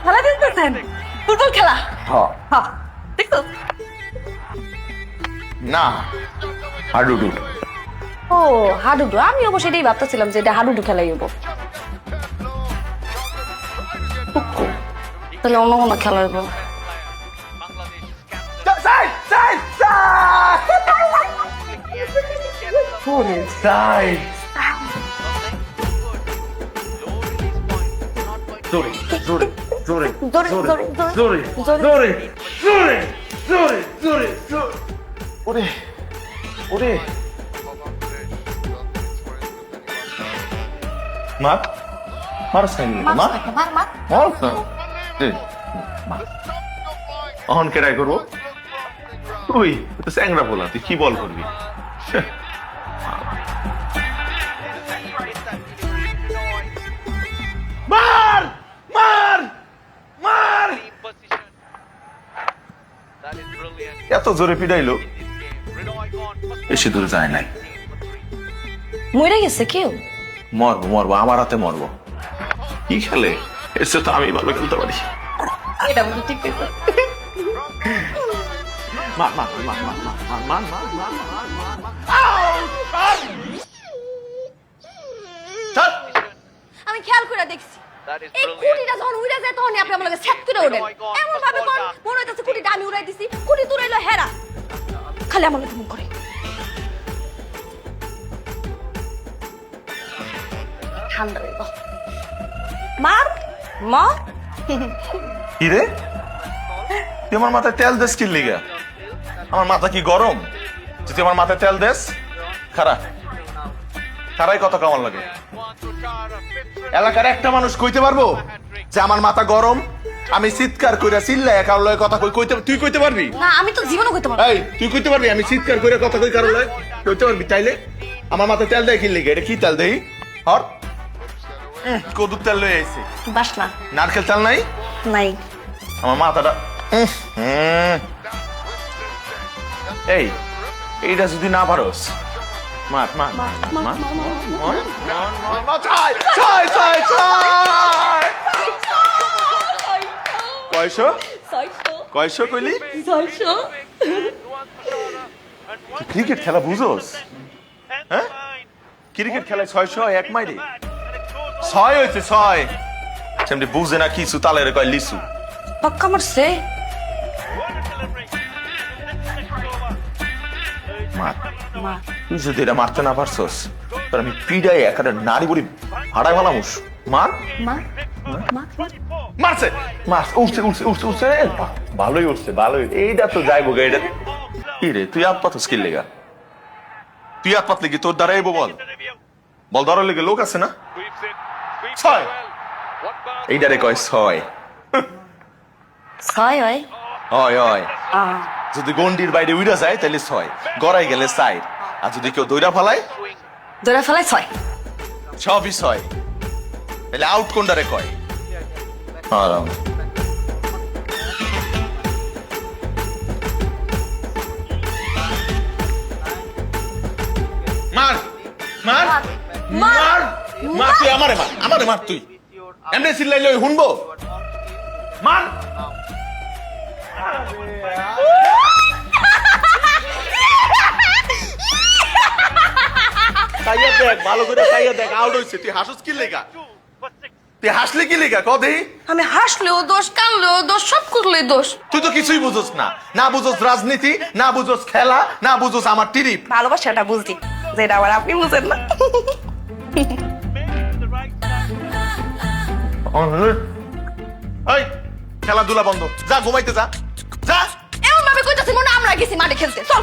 খেলা দেখতেছেন? ফুটবল খেলা? হ্যাঁ। দেখছো? না, হাডুডু। ও হাডুডু, আমি অবশ্য এটাই ভাবতেছিলাম যে এটা হাডুডু খেলাই হবো। তাহলে অন্য কোনো খেলা হইব। ওরে ওরে মা মারস নাই মা মারস না মা অহন কেডাই করবো তুই তো স্যাংরা বলা তুই কি বল করবি মার মার মার এত জোরে পিটাইলো বেশি দূর যায় নাই মরে গেছে কেউ? মরবো মরবো আমার হাতে মরবো কি খেলে এসে তো আমি ভালো খেলতে পারি এটা বলে ঠিক আছে। মার মার মার মার মার মার মার মার মার মার মার মার আমি খেয়াল করে দেখছি এই কুটিটা যখন উড়ে যায় তখন আপনি আমার লগে সেট করে ওঠেন এমন ভাবে কোন মনে হইতাছে কুটিটা আমি উড়াই দিছি কুটি তুরাইলো হেরা খালি আমার লগে মন করে ঠান্ডা হইব মার মার কি রে তুই আমার মাথায় তেল দেস কি লিগা আমার মাথা কি গরম তুই আমার মাথায় তেল দেস খারা খারাই কথা কেমন লাগে এলাকার একটা মানুষ কইতে পারবো যে আমার মাথা গরম আমি চিৎকার কইরা চিল্লাই কারোর লগে কথা কই কইতে তুই কইতে পারবি না আমি তো জীবনও কইতে পারবো এই তুই কইতে পারবি আমি চিৎকার কইরা কথা কই কারোর লগে কইতে পারবি তাইলে আমার মাথায় তেল দেয় কি লিগা এটা কি তেল দেই হর কদুর তেল লয়ে আইছে বাস না নারকেল তেল নাই নাই আমার মাথাটা এই এইটা যদি না পারোস মার মার মার মার ছয় ছয় ছয় ছয় কয়শো কয়শো কইলি ক্রিকেট খেলা বুঝোস হ্যাঁ ক্রিকেট খেলায় 600 এক মাইরে 6 হয়েছে 6 সেমনি বুঝে না কিছু তালের কয় লিসু পাক্কা মারছে মার তুই যদি এটা মারতে না পারছস তোর আমি পিডাই একটা নারী বুড়ি হাড়াই ভালামুস মার মারছে মার উঠছে উঠছে উঠছে উঠছে ভালোই উঠছে ভালোই এইটা তো যাইবো গা এটা কি রে তুই হাত পাতস কি লেগা তুই হাত পাতলে কি তোর দ্বারা এবো বল বল ধরার লেগে লোক আছে না 6 এইটারে কয় 6 ছয় হয় হয় হয় যদি গন্ডির বাইরে উইরা যায় তাহলে 6 গড়াই গেলে 4 আর যদি কেউ দইরা ফেলায় দৌড়া ফেলায় ছয় সবই 6 তাহলে আউট কোনটারে কয় আরাম মার মার মার মার তুই আমারে মার তুই এমনি চিল্লাইলে শুনবো মার খাইয়া দেখ ভালো করে খাইয়া দেখ আউট হইছে তুই হাসুস কি লেগা তুই হাসলি কি লেগা কদে আমি হাসলেও দোষ কানলেও দোষ সব করলেই দোষ তুই তো কিছুই বুঝোস না না বুঝোস রাজনীতি না বুঝোস খেলা না বুঝোস আমার টিরিপ ভালোবাসাটা বুঝছি যেটা আবার আপনি বুঝেন না এই খেলাধুলা বন্ধ যা ঘুমাইতে যা যা এমন ভাবে কইতাছি মনে হয় আমরা গেছি মাঠে খেলতে চল